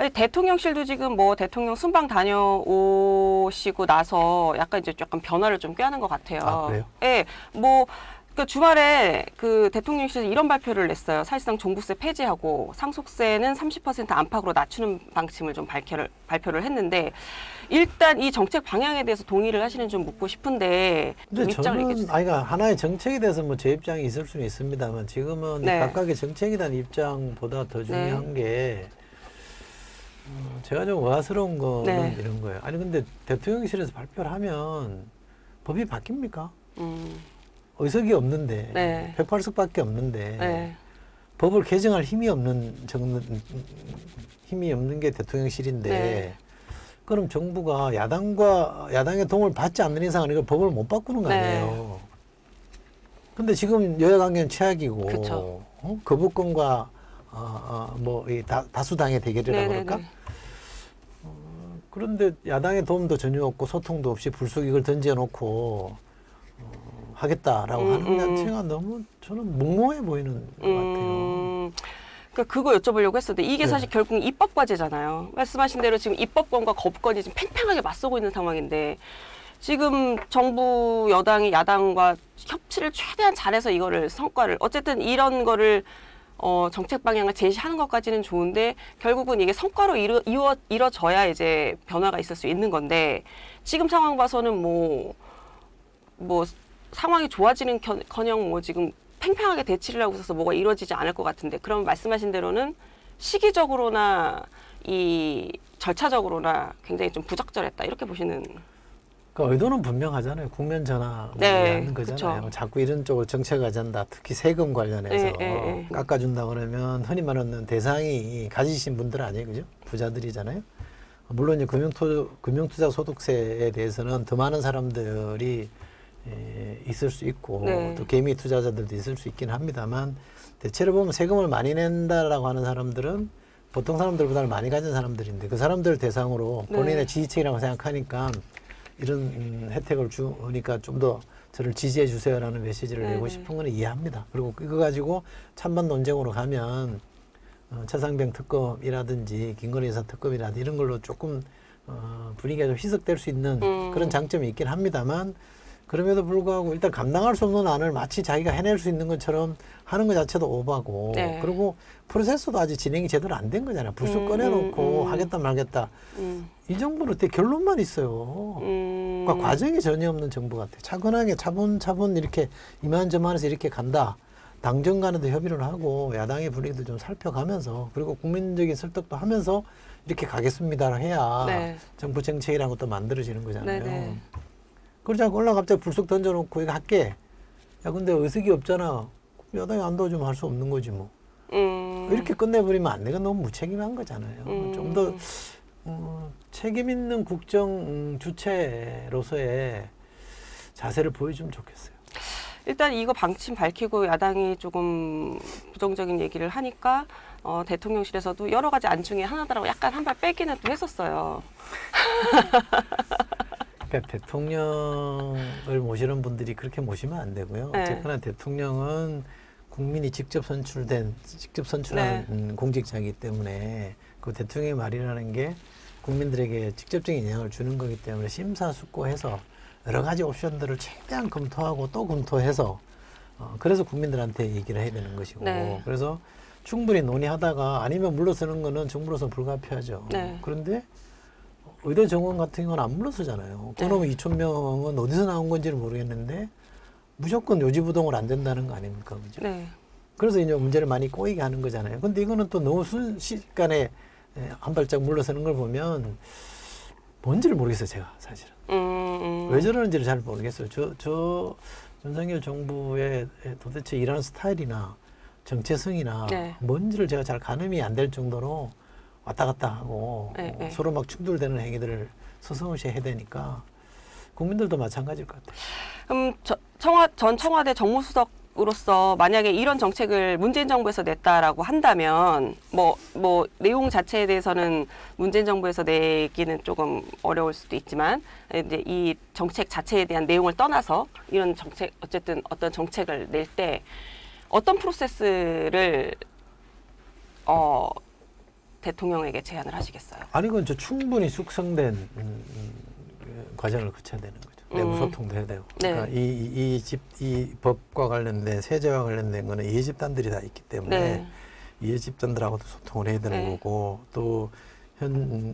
아니, 대통령실도 지금 뭐 대통령 순방 다녀오시고 나서 약간 이제 약간 변화를 좀 꾀하는 것 같아요. 아, 그래요? 예, 뭐. 그 주말에 그 대통령실에서 이런 발표를 냈어요. 사실상 종부세 폐지하고 상속세는 30% 안팎으로 낮추는 방침을 좀 발표를 했는데 일단 이 정책 방향에 대해서 동의를 하시는지 좀 묻고 싶은데 좀 근데 입장을 얘기해 저는 주세요. 아이가 하나의 정책에 대해서 뭐 제 입장이 있을 수는 있습니다만 지금은 네. 각각의 정책에 대한 입장보다 더 중요한 게 제가 좀 의아스러운 거는 네. 이런 거예요. 아니 근데 대통령실에서 발표를 하면 법이 바뀝니까? 의석이 없는데 네. 108석밖에 없는데 네. 법을 개정할 힘이 없는 게 대통령실인데 네. 그럼 정부가 야당의 도움을 받지 않는 이상은 이걸 법을 못 바꾸는 거 아니에요. 근데 지금 여야 관계는 최악이고 그쵸. 거부권과 뭐 이 다수당의 대결이라고 네네네. 그럴까? 그런데 야당의 도움도 전혀 없고 소통도 없이 불쑥 이걸 던져놓고 하겠다라고 하는 자체가 너무 저는 몽롱해 보이는 것 같아요. 그러니까 그거 여쭤보려고 했었는데 이게 네. 사실 결국 입법 과제잖아요. 말씀하신 대로 지금 입법권과 거부권이 지금 팽팽하게 맞서고 있는 상황인데 지금 정부 여당이 야당과 협치를 최대한 잘해서 이거를 성과를 어쨌든 이런 거를 정책 방향을 제시하는 것까지는 좋은데 결국은 이게 성과로 이뤄져야 이제 변화가 있을 수 있는 건데 지금 상황 봐서는 뭐 상황이 좋아지는 커녕 뭐 지금 팽팽하게 대치를 하고 있어서 뭐가 이루어지지 않을 것 같은데 그럼 말씀하신 대로는 시기적으로나 이 절차적으로나 굉장히 좀 부적절했다 이렇게 보시는. 그러니까 의도는 분명하잖아요. 국면 전환을 네, 하는 거잖아요. 그쵸. 자꾸 이런 쪽으로 정책을 잔다. 특히 세금 관련해서 네. 깎아준다 그러면 흔히 말하는 대상이 가지신 분들 아니에요, 그죠? 부자들이잖아요. 물론 이제 금융투자 소득세에 대해서는 더 많은 사람들이 있을 수 있고 네. 또 개미 투자자들도 있을 수 있긴 합니다만 대체로 보면 세금을 많이 낸다라고 하는 사람들은 보통 사람들보다는 많이 가진 사람들인데 그 사람들 대상으로 본인의 지지층이라고 생각하니까 이런 혜택을 주니까 좀 더 저를 지지해 주세요라는 메시지를 내고 싶은 건 이해합니다. 그리고 그거 가지고 찬반 논쟁으로 가면 차상병 특검이라든지 김건희 여사 특검이라든지 이런 걸로 조금 분위기가 좀 희석될 수 있는 그런 장점이 있긴 합니다만 그럼에도 불구하고 일단 감당할 수 없는 안을 마치 자기가 해낼 수 있는 것처럼 하는 것 자체도 오바고 그리고 프로세스도 아직 진행이 제대로 안 된 거잖아요. 불쑥 꺼내놓고 하겠다 말겠다. 이 정부는 어떻게 결론만 있어요. 그러니까 과정이 전혀 없는 정부 같아요. 차분하게 차분차분 이렇게 이만저만해서 이렇게 간다. 당정 간에도 협의를 하고 야당의 분위기도 좀 살펴가면서 그리고 국민적인 설득도 하면서 이렇게 가겠습니다 해야 정부 정책이라는 것도 만들어지는 거잖아요. 그러지 않고 올라 갑자기 불쑥 던져놓고 이거 할게. 야 근데 의석이 없잖아. 여당이 안 도와주면 할 수 없는 거지 뭐. 이렇게 끝내버리면 안 내가 너무 무책임한 거잖아요. 좀 더 책임 있는 국정 주체로서의 자세를 보여주면 좋겠어요. 일단 이거 방침 밝히고 야당이 조금 부정적인 얘기를 하니까 대통령실에서도 여러 가지 안 중에 하나더라고 약간 한 발 빼기는 또 했었어요. 그러니까 대통령을 모시는 분들이 그렇게 모시면 안 되고요. 어쨌거나 대통령은 국민이 직접 선출한 공직자이기 때문에 그 대통령의 말이라는 게 국민들에게 직접적인 영향을 주는 거기 때문에 심사숙고해서 여러 가지 옵션들을 최대한 검토하고 또 검토해서 그래서 국민들한테 얘기를 해야 되는 것이고 그래서 충분히 논의하다가 아니면 물러서는 거는 정부로서 불가피하죠. 그런데 의대 정원 같은 건 안 물러서잖아요. 그놈의 2,000명은 어디서 나온 건지를 모르겠는데 무조건 요지부동을 안 된다는 거 아닙니까? 그죠? 그래서 이제 문제를 많이 꼬이게 하는 거잖아요. 근데 이거는 또 너무 순식간에 한 발짝 물러서는 걸 보면 뭔지를 모르겠어요, 제가 사실은. 왜 저러는지를 잘 모르겠어요. 저 윤석열 정부의 도대체 일하는 스타일이나 정체성이나 뭔지를 제가 잘 가늠이 안 될 정도로 왔다 갔다 하고 서로 막 충돌되는 행위들을 서슴없이 해야 되니까 국민들도 마찬가지일 것 같아요. 전 청와대 정무수석으로서 만약에 이런 정책을 문재인 정부에서 냈다라고 한다면 뭐 내용 자체에 대해서는 문재인 정부에서 내기는 조금 어려울 수도 있지만 이제 이 정책 자체에 대한 내용을 떠나서 이런 정책 어쨌든 어떤 정책을 낼 때 어떤 프로세스를 대통령에게 제안을 하시겠어요? 아니 그건 충분히 숙성된 과정을 거쳐야 되는 거죠. 내부 소통도 해야 되고. 그러니까 네. 이 법과 관련된 세제와 관련된 거는 이해 집단들이 다 있기 때문에 네. 이해 집단들하고도 소통을 해야 되는 네. 거고 또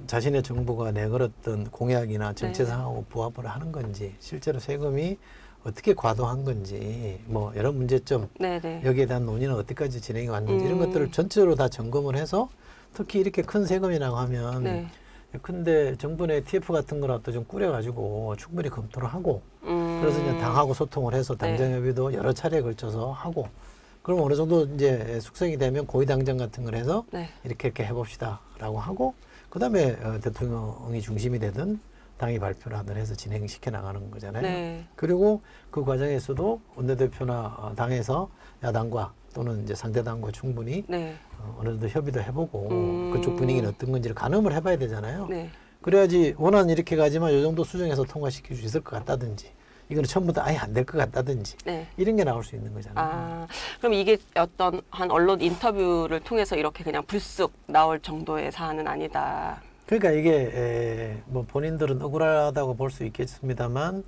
자신의 정부가 내걸었던 공약이나 정책 상하고 부합을 하는 건지 실제로 세금이 어떻게 과도한 건지 뭐 여러 문제점 네네. 여기에 대한 논의는 어디까지 진행이 왔는지 이런 것들을 전체적으로 다 점검을 해서 특히 이렇게 큰 세금이라고 하면 네. 근데 정부 내 TF 같은 거라도 좀 꾸려가지고 충분히 검토를 하고 그래서 이제 당하고 소통을 해서 당정협의도 여러 차례에 걸쳐서 하고 그럼 어느 정도 이제 숙성이 되면 고위당정 같은 걸 해서 네. 이렇게 해봅시다라고 하고 그다음에 대통령이 중심이 되든 당이 발표를 하든 해서 진행시켜 나가는 거잖아요. 네. 그리고 그 과정에서도 원내대표나 당에서 야당과 또는 이제 상대당과 충분히 네. 어느 정도 협의도 해보고 그쪽 분위기는 어떤 건지를 가늠을 해봐야 되잖아요. 네. 그래야지 원안 이렇게 가지만 이 정도 수정해서 통과시킬 수 있을 것 같다든지 이거는 처음부터 아예 안 될 것 같다든지 네. 이런 게 나올 수 있는 거잖아요. 아, 그럼 이게 어떤 한 언론 인터뷰를 통해서 이렇게 그냥 불쑥 나올 정도의 사안은 아니다. 그러니까 이게 뭐 본인들은 억울하다고 볼 수 있겠습니다만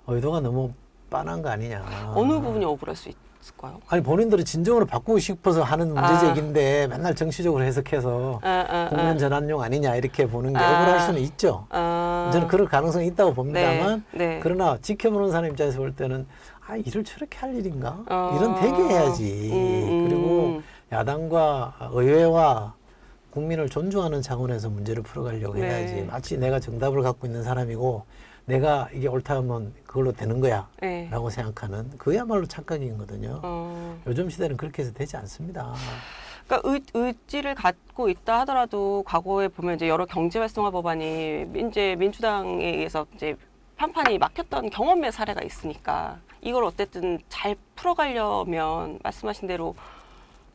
의도가 너무 빤한 거 아니냐. 어느 부분이 억울할 수 있을까요? 아니 본인들은 진정으로 바꾸고 싶어서 하는 문제제기인데 맨날 정치적으로 해석해서 국면 전환용 아니냐 이렇게 보는 게 억울할 수는 있죠. 저는 그럴 가능성이 있다고 봅니다만 네. 그러나 지켜보는 사람 입장에서 볼 때는 아 일을 저렇게 할 일인가? 이런 되게 해야지. 그리고 야당과 의회와 국민을 존중하는 차원에서 문제를 풀어가려고 해야지. 네. 마치 내가 정답을 갖고 있는 사람이고 내가 이게 옳다 하면 그걸로 되는 거야 네. 라고 생각하는 그야말로 착각이거든요. 요즘 시대는 그렇게 해서 되지 않습니다. 그러니까 의지를 갖고 있다 하더라도 과거에 보면 이제 여러 경제 활성화 법안이 이제 민주당에 의해서 이제 판판이 막혔던 경험의 사례가 있으니까 이걸 어쨌든 잘 풀어가려면 말씀하신 대로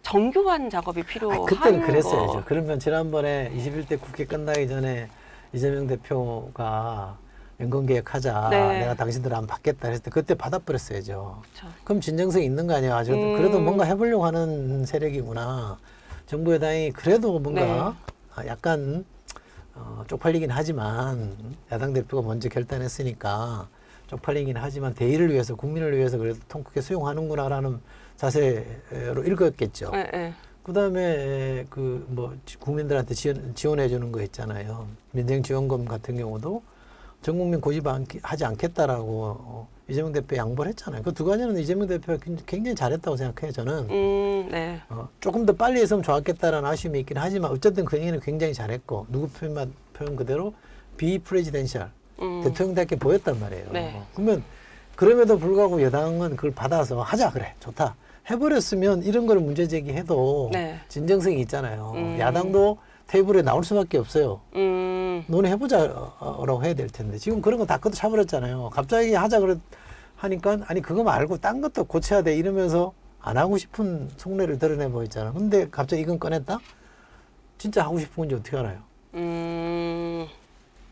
정교한 작업이 필요한 그때는 그랬어야죠. 거. 그러면 지난번에 21대 국회 끝나기 전에 이재명 대표가 연금개혁하자. 네. 내가 당신들 안 받겠다 했을 때 그때 받아버렸어야죠. 그렇죠. 그럼 진정성이 있는 거 아니야. 그래도 뭔가 해보려고 하는 세력이구나. 정부 여당이 그래도 뭔가 약간 쪽팔리긴 하지만 야당 대표가 먼저 결단했으니까 쪽팔리긴 하지만 대의를 위해서 국민을 위해서 그래도 통 크게 수용하는구나라는 자세로 읽었겠죠. 네. 그다음에 그 뭐 국민들한테 지원해 주는 거 있잖아요. 민생지원금 같은 경우도 전 국민 고집하지 않겠다라고 이재명 대표 양보를 했잖아요. 그 두 가지는 이재명 대표가 굉장히 잘했다고 생각해요. 저는 네. 조금 더 빨리 했으면 좋았겠다라는 아쉬움이 있긴 하지만 어쨌든 그 얘기는 굉장히 잘했고 누구 표현 그대로 비프레지덴셜 대통령답게 보였단 말이에요. 네. 그러면 그럼에도 불구하고 여당은 그걸 받아서 하자 그래 좋다 해버렸으면 이런 거를 문제 제기해도 진정성이 있잖아요. 야당도 테이블에 나올 수밖에 없어요. 논의해보자라고 해야 될 텐데 지금 그런 거 다 끄도 차버렸잖아요. 갑자기 하자 그래 하니까 아니 그거 말고 딴 것도 고쳐야 돼 이러면서 안 하고 싶은 속내를 드러내 보였잖아. 근데 갑자기 이건 꺼냈다? 진짜 하고 싶은 건지 어떻게 알아요?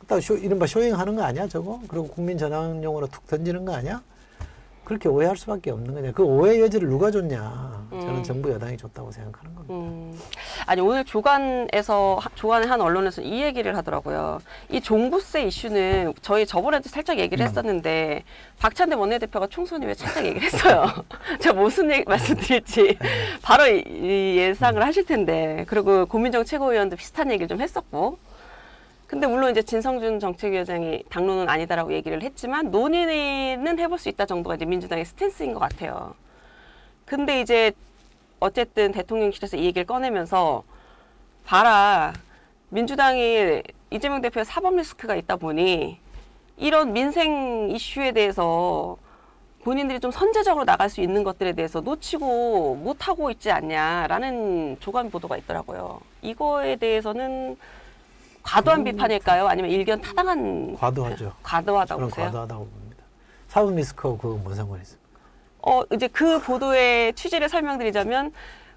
딱 이른바 쇼잉하는 거 아니야 저거? 그리고 국민 전환용으로 툭 던지는 거 아니야? 그렇게 오해할 수밖에 없는 거냐. 그 오해 여지를 누가 줬냐. 저는 정부 여당이 줬다고 생각하는 겁니다. 아니 오늘 조간의 한 언론에서 이 얘기를 하더라고요. 이 종부세 이슈는 저희 저번에도 살짝 얘기를 했었는데 박찬대 원내대표가 총선 이후에 살짝 얘기를 했어요. 제가 무슨 얘기 말씀드릴지 바로 이 예상을 하실 텐데 그리고 고민정 최고위원도 비슷한 얘기를 좀 했었고 근데 물론 이제 진성준 정책위원장이 당론은 아니다라고 얘기를 했지만 논의는 해볼 수 있다 정도가 이제 민주당의 스탠스인 것 같아요. 근데 이제 어쨌든 대통령실에서 이 얘기를 꺼내면서 봐라 민주당이 이재명 대표의 사법 리스크가 있다 보니 이런 민생 이슈에 대해서 본인들이 좀 선제적으로 나갈 수 있는 것들에 대해서 놓치고 못하고 있지 않냐라는 조간 보도가 있더라고요. 이거에 대해서는 과도한 비판일까요? 아니면 일견 타당한? 과도하죠. 과도하다고 저는 보세요? 과도하다고 봅니다. 사법 리스크하고 그거 뭔 상관이 있습니까? 이제 그 보도의 취지를 설명드리자면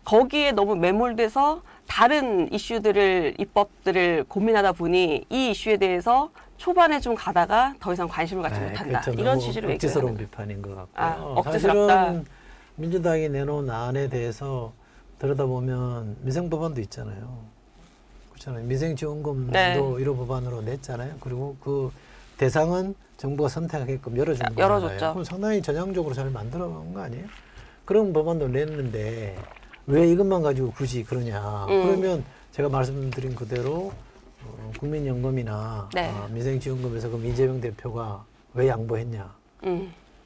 거기에 너무 매몰돼서 다른 이슈들을 입법들을 고민하다 보니 이 이슈에 대해서 초반에 좀 가다가 더 이상 관심을 갖지 못한다. 그렇죠. 이런 취지로 얘기를 억지스러운 하는 비판인 것 같고요. 억지스럽다. 사실은 민주당이 내놓은 안에 대해서 들여다보면 민생법안도 있잖아요. 그렇잖아요. 미생지원금도 네. 1호 법안으로 냈잖아요. 그리고 그 대상은 정부가 선택하게끔 열어준 거잖아요. 열어줬죠. 그럼 상당히 전향적으로 잘 만들어 놓은 거 아니에요? 그런 법안도 냈는데 왜 이것만 가지고 굳이 그러냐. 그러면 제가 말씀드린 그대로 국민연금이나 네. 미생지원금에서 그럼 이재명 대표가 왜 양보했냐.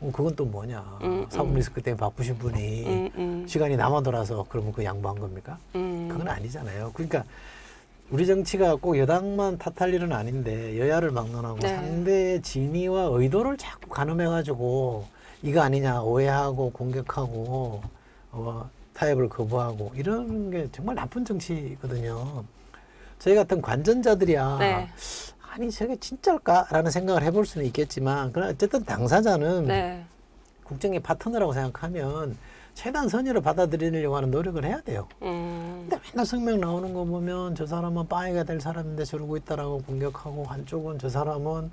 그건 또 뭐냐. 사법 리스크 때문에 바쁘신 분이 시간이 남아돌아서 그러면 그 양보한 겁니까? 그건 아니잖아요. 그러니까 우리 정치가 꼭 여당만 탓할 일은 아닌데 여야를 막론하고 네. 상대의 진위와 의도를 자꾸 가늠해가지고 이거 아니냐 오해하고 공격하고 타협을 거부하고 이런 게 정말 나쁜 정치거든요. 저희 같은 관전자들이야 네. 아니 저게 진짜일까라는 생각을 해볼 수는 있겠지만 그러나 어쨌든 당사자는 네. 국정의 파트너라고 생각하면 최대한 선의로 받아들이려고 하는 노력을 해야 돼요. 근데 맨날 성명 나오는 거 보면 저 사람은 빠이가 될 사람인데 저러고 있다라고 공격하고 한쪽은 저 사람은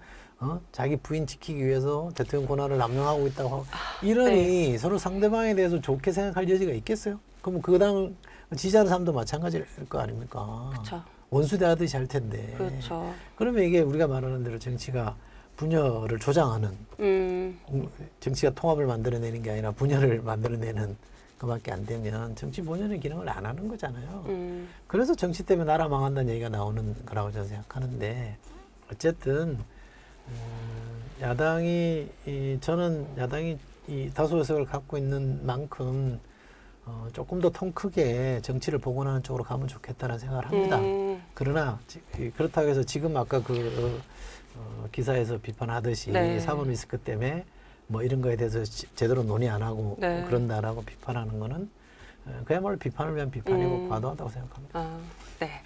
자기 부인 지키기 위해서 대통령 권한을 남용하고 있다고 하고 이러니 네. 서로 상대방에 대해서 좋게 생각할 여지가 있겠어요? 그럼 그 당 지지하는 사람도 마찬가지일 거 아닙니까? 그렇죠. 원수 대하듯이 할 텐데. 그렇죠. 그러면 이게 우리가 말하는 대로 정치가 분열을 조장하는 정치가 통합을 만들어내는 게 아니라 분열을 만들어내는 그밖에 안 되면 정치 본연의 기능을 안 하는 거잖아요. 그래서 정치 때문에 나라 망한다는 얘기가 나오는 거라고 저는 생각하는데 어쨌든 저는 야당이 이 다수 의석을 갖고 있는 만큼 조금 더 통 크게 정치를 복원하는 쪽으로 가면 좋겠다는 생각을 합니다. 그러나 그렇다고 해서 지금 아까 기사에서 비판하듯이 네. 사법 리스크 때문에 뭐 이런 거에 대해서 제대로 논의 안 하고 네. 그런다라고 비판하는 거는 그야말로 비판을 위한 비판이고 과도하다고 생각합니다. 네.